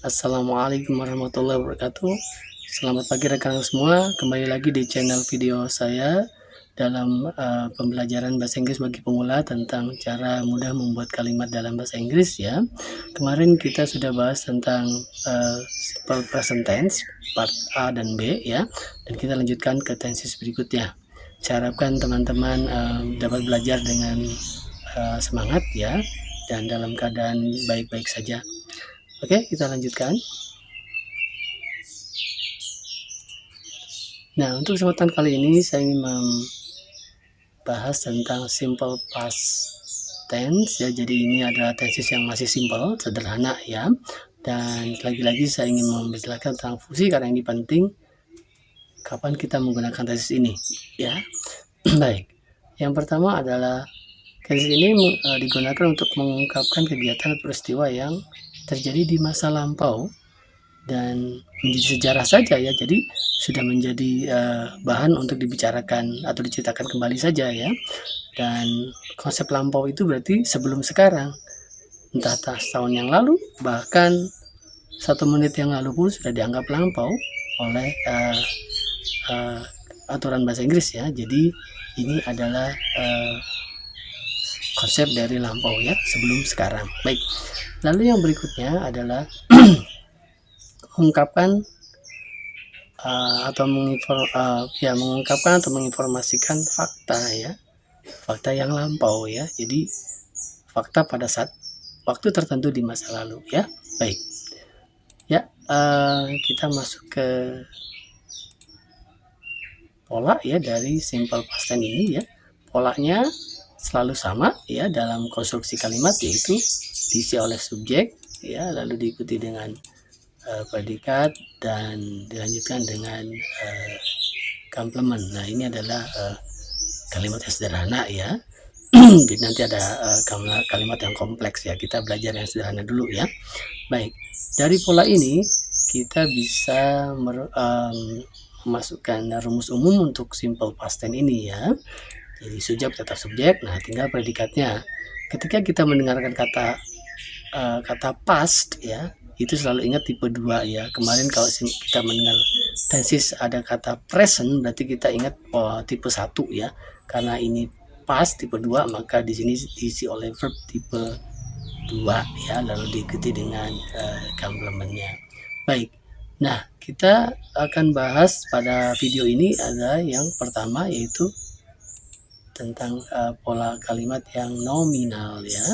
Assalamualaikum warahmatullahi wabarakatuh. Selamat pagi rekan semua, kembali lagi di channel video saya dalam pembelajaran bahasa Inggris bagi pemula tentang cara mudah membuat kalimat dalam bahasa Inggris ya. Kemarin kita sudah bahas tentang simple present tense part A dan B ya, dan kita lanjutkan ke tenses berikutnya. Saya harapkan teman-teman dapat belajar dengan semangat ya, dan dalam keadaan baik-baik saja. Oke, kita lanjutkan. Nah, untuk kesempatan kali ini saya ingin membahas tentang simple past tense ya. Jadi ini adalah tenses yang masih simple, sederhana ya. Dan lagi-lagi saya ingin membicarakan tentang fungsi karena ini penting kapan kita menggunakan tenses ini ya. Baik. Yang pertama adalah tenses ini digunakan untuk mengungkapkan kegiatan atau peristiwa yang terjadi di masa lampau dan menjadi sejarah saja ya, jadi sudah menjadi bahan untuk dibicarakan atau diceritakan kembali saja ya. Dan konsep lampau itu berarti sebelum sekarang, entah tahun yang lalu, bahkan 1 menit yang lalu pun sudah dianggap lampau oleh aturan bahasa Inggris ya. Jadi ini adalah konsep dari lampau ya, sebelum sekarang. Baik, lalu yang berikutnya adalah ungkapan atau mengungkapkan atau menginformasikan fakta ya, fakta yang lampau ya. Jadi fakta pada saat waktu tertentu di masa lalu ya. Baik ya, kita masuk ke pola ya dari simple past tense ini ya. Polanya selalu sama ya dalam konstruksi kalimat, yaitu diisi oleh subjek ya, lalu diikuti dengan predikat dan dilanjutkan dengan komplement. Nah, ini adalah kalimat yang sederhana ya. Jadi nanti ada kalimat yang kompleks ya. Kita belajar yang sederhana dulu ya. Baik, dari pola ini kita bisa memasukkan rumus umum untuk simple past tense ini ya. Jadi subjek tetap subjek. Nah, tinggal predikatnya. Ketika kita mendengarkan kata past ya, itu selalu ingat tipe 2 ya. Kemarin kalau kita mendengar tenses ada kata present, berarti kita ingat tipe 1 ya. Karena ini past tipe 2, maka di sini diisi oleh verb tipe 2 ya, lalu diikuti dengan komplementnya. Baik. Nah, kita akan bahas pada video ini ada yang pertama, yaitu tentang pola kalimat yang nominal ya.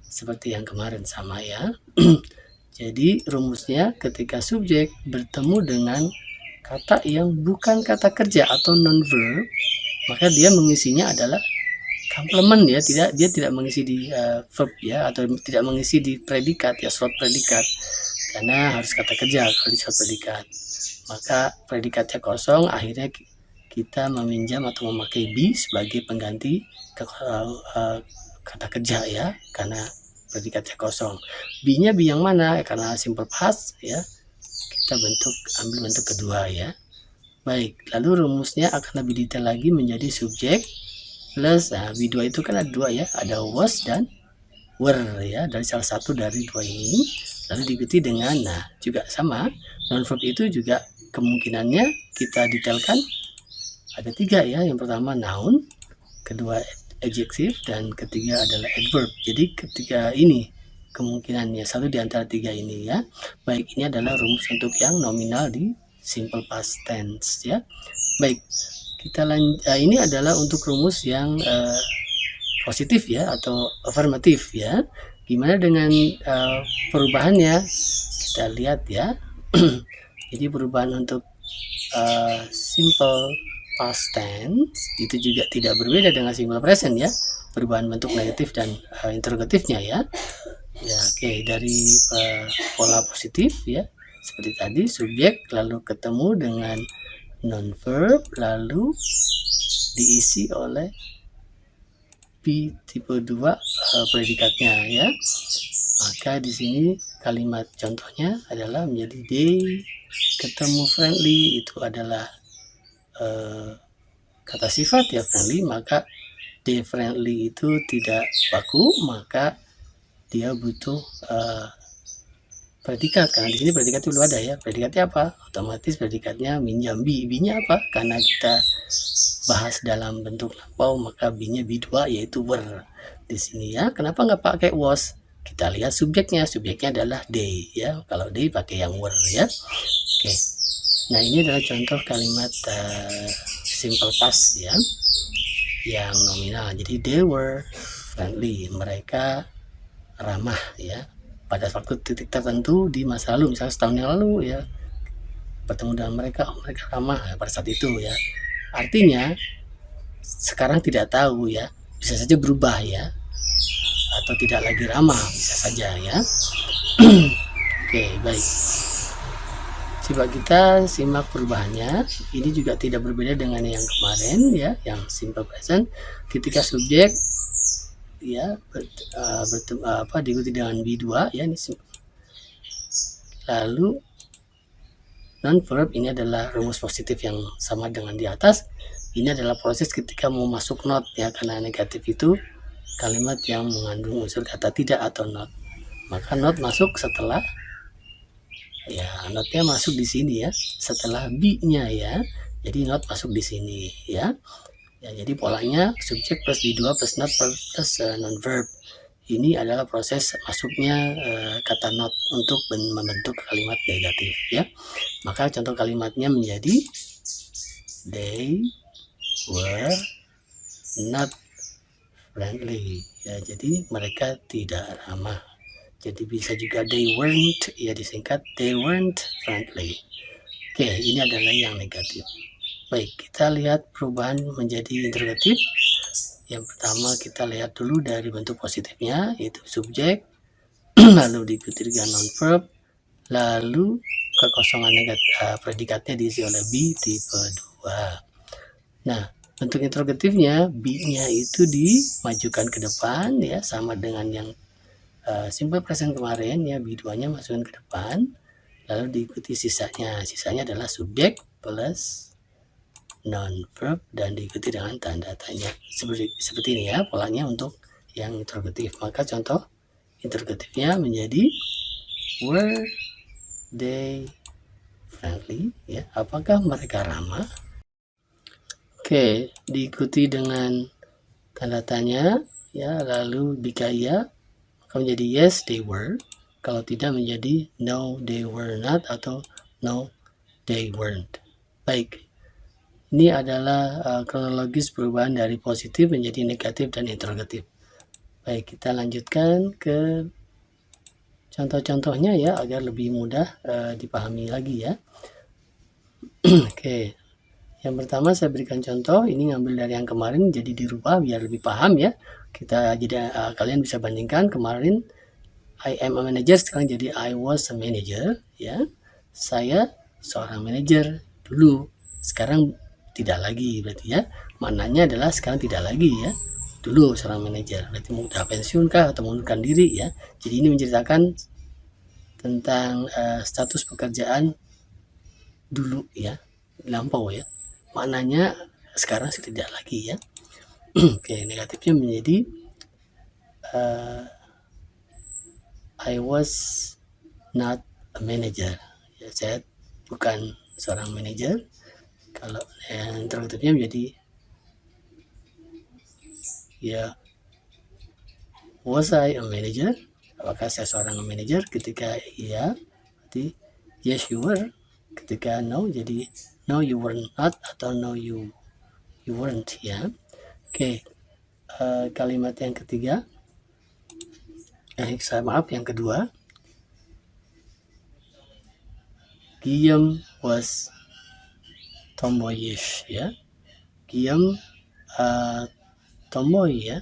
Seperti yang kemarin sama ya. Jadi rumusnya ketika subjek bertemu dengan kata yang bukan kata kerja atau non-verb, maka dia mengisinya adalah komplement ya, dia tidak mengisi di verb ya, atau tidak mengisi di predikat ya, slot predikat, karena harus kata kerja kalau di slot predikat. Maka predikatnya kosong, akhirnya kita meminjam atau memakai be sebagai pengganti kata kerja ya, karena predikatnya kosong. Be-nya be yang mana? Karena simple past ya, kita ambil bentuk kedua ya. Baik, lalu rumusnya akan lebih detail lagi menjadi subjek plus be2 itu kan ada 2 ya, ada was dan were ya, dari salah satu dari 2 ini, lalu diikuti dengan juga sama non verb itu juga kemungkinannya kita detailkan ada 3 ya. Yang pertama noun, kedua adjective, dan ketiga adalah adverb. Jadi ketiga ini kemungkinannya satu di antara 3 ini ya. Baik, ini adalah rumus untuk yang nominal di simple past tense ya. Baik, kita ini adalah untuk rumus yang positif ya, atau afirmatif ya. Gimana dengan perubahannya? Kita lihat ya. Jadi perubahan untuk simple past tense itu juga tidak berbeda dengan simple present ya, perubahan bentuk negatif dan interrogatifnya ya. Ya, oke, dari pola positif ya, seperti tadi subjek lalu ketemu dengan non verb lalu diisi oleh be tipe 2 predikatnya ya. Maka di sini kalimat contohnya adalah menjadi they ketemu friendly, itu adalah kata sifat ya, friendly, maka they friendly itu tidak baku, maka dia butuh predikat, karena di sini predikatnya belum ada ya. Predikatnya apa? Otomatis predikatnya minjam. B-nya apa? Karena kita bahas dalam bentuk lampau, maka B-nya B2 yaitu were di sini ya. Kenapa nggak pakai was? Kita lihat subjeknya adalah they ya. Kalau they pakai yang were ya. Oke. Nah, ini adalah contoh kalimat simple past ya, yang nominal. Jadi they were friendly, mereka ramah ya pada waktu titik tertentu di masa lalu, misalnya setahun yang lalu ya, bertemu dengan mereka, mereka ramah ya, pada saat itu ya. Artinya sekarang tidak tahu ya, bisa saja berubah ya, atau tidak lagi ramah, bisa saja ya. Oke, baik, coba kita simak perubahannya. Ini juga tidak berbeda dengan yang kemarin ya, yang simple present. Ketika subjek ya diikuti dengan B2 ya, ini lalu non verb ini adalah rumus positif yang sama dengan di atas. Ini adalah proses ketika mau masuk not ya, karena negatif itu kalimat yang mengandung unsur kata tidak atau not, maka not masuk setelah ya, notnya masuk di sini ya, setelah B-nya ya. Jadi not masuk di sini ya. Ya, jadi polanya subjek plus B2 plus not plus non-verb. Ini adalah proses masuknya kata not untuk membentuk kalimat negatif ya. Maka contoh kalimatnya menjadi they were not friendly ya, jadi mereka tidak ramah. Jadi bisa juga they weren't ya, disingkat they weren't friendly. Oke, ini adalah yang negatif. Baik, kita lihat perubahan menjadi interrogatif. Yang pertama kita lihat dulu dari bentuk positifnya, yaitu subjek, lalu diikuti dengan non-verb, lalu kekosongan predikatnya diisi oleh B tipe 2. Nah, bentuk interrogatifnya, B-nya itu dimajukan ke depan ya, sama dengan yang simple present kemarin ya, B2-nya masukkan ke depan, lalu diikuti sisanya. Sisanya adalah subjek plus non-verb dan diikuti dengan tanda tanya. Seperti ini ya polanya untuk yang interrogatif. Maka contoh interrogatifnya menjadi were they friendly ya, apakah mereka ramah. Oke, diikuti dengan tanda tanya ya, lalu jika iya maka menjadi yes they were, kalau tidak menjadi no they were not atau no they weren't. Baik, ini adalah kronologis perubahan dari positif menjadi negatif dan interrogatif. Baik, kita lanjutkan ke contoh-contohnya ya, agar lebih mudah dipahami lagi ya. Oke, yang pertama saya berikan contoh, ini ngambil dari yang kemarin jadi dirubah biar lebih paham ya. Kita jadi kalian bisa bandingkan, kemarin I am a manager, sekarang jadi I was a manager ya. Saya seorang manajer dulu, sekarang tidak lagi, berarti ya maknanya adalah sekarang tidak lagi ya, dulu seorang manajer, berarti sudah pensiun kah atau mengundurkan diri ya. Jadi ini menceritakan tentang status pekerjaan dulu ya, lampau ya, maknanya sekarang tidak lagi ya. Oke, negatifnya menjadi I was not a manager ya, saya bukan seorang manajer. Kalau yang interrogatifnya menjadi ya, was I a manager, apakah saya seorang manajer. Ketika iya berarti yes you were, ketika no jadi no you were not atau no you weren't ya. Oke, kalimat yang ketiga yang kedua, Guillaume was tomboyish ya. Guillaume tomboy ya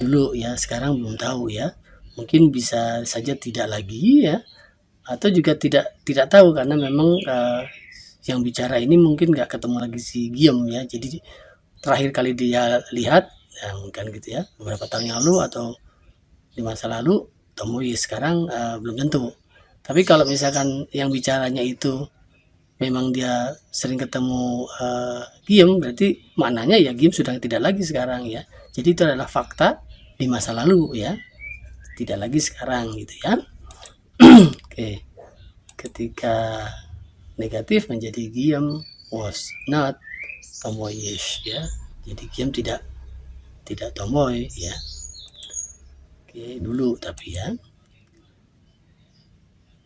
dulu ya, sekarang belum tahu ya, mungkin bisa saja tidak lagi ya, atau juga tidak tahu karena memang yang bicara ini mungkin nggak ketemu lagi si Guillaume ya, jadi terakhir kali dia lihat ya, mungkin gitu ya, beberapa tahun yang lalu atau di masa lalu tomboy, sekarang belum tentu. Tapi kalau misalkan yang bicaranya itu memang dia sering ketemu Guillaume, berarti maknanya ya Guillaume sudah tidak lagi sekarang ya. Jadi itu adalah fakta di masa lalu ya, tidak lagi sekarang gitu ya. Oke, ketika negatif menjadi Guillaume was not tomboyish ya. Jadi Guillaume tidak tomboy ya. Oke, dulu tapi ya.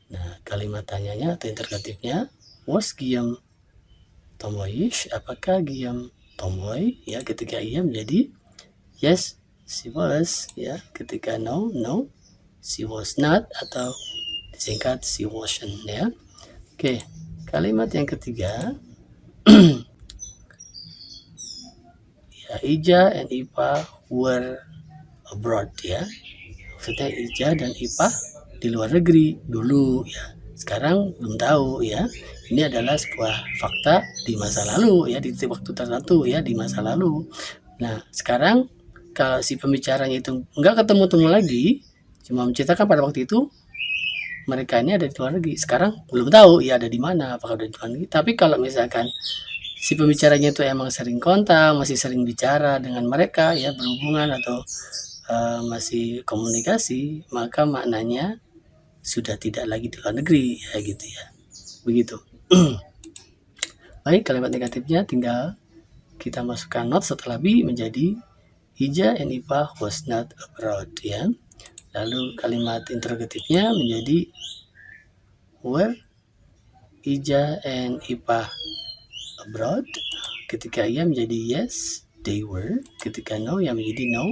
Nah, kalimat tanyanya atau interrogatifnya, was Guillaume tomboyish? Apakah Guillaume tomboy? Ya, ketika iya menjadi yes, she was. Ya, ketika no, no, she was not, atau disingkat she wasn't ya. Oke, kalimat yang ketiga, ya, Ija and Ipa were abroad ya. Maksudnya Ija dan Ipa di luar negeri dulu ya. Sekarang belum tahu ya. Ini adalah sebuah fakta di masa lalu ya, di waktu tertentu ya, di masa lalu. Nah, sekarang kalau si pembicaranya itu nggak ketemu-temu lagi, cuma menceritakan pada waktu itu mereka ini ada di luar negeri. Sekarang belum tahu ya ada di mana, apakah ada di luar negeri. Tapi kalau misalkan si pembicaranya itu emang sering kontak, masih sering bicara dengan mereka ya, berhubungan atau masih komunikasi, maka maknanya sudah tidak lagi di luar negeri ya, gitu ya, begitu. Baik, kalimat negatifnya tinggal kita masukkan not setelah be menjadi Ija and Ipa was not abroad ya. Lalu kalimat interrogatifnya menjadi were Ija and Ipa abroad. Ketika iya menjadi yes, they were. Ketika no ya menjadi no,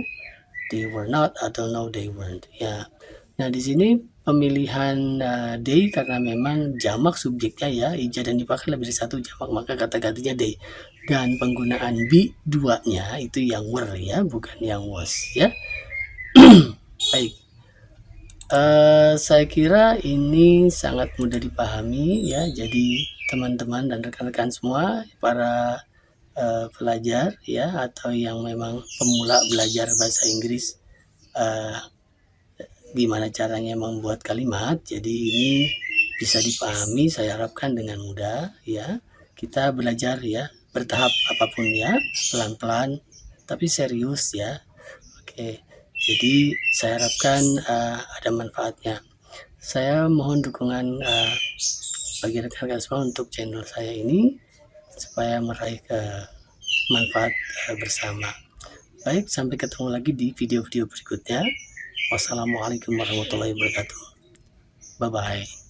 they were not, atau no they weren't ya. Nah, di sini pemilihan they karena memang jamak subjeknya ya, Ija dan Ipa kan lebih dari satu jamak, maka kata gantinya they. Dan penggunaan be duanya itu yang were ya, bukan yang was ya. Baik, saya kira ini sangat mudah dipahami ya. Jadi teman-teman dan rekan-rekan semua, para pelajar ya, atau yang memang pemula belajar bahasa Inggris, gimana caranya membuat kalimat. Jadi ini bisa dipahami, saya harapkan dengan mudah ya. Kita belajar ya, bertahap apapun ya, pelan-pelan tapi serius ya. Oke, jadi saya harapkan ada manfaatnya. Saya mohon dukungan bagi rekan-rekan semua untuk channel saya ini supaya meraih manfaat bersama. Baik, sampai ketemu lagi di video-video berikutnya. Wassalamualaikum warahmatullahi wabarakatuh. Bye-bye.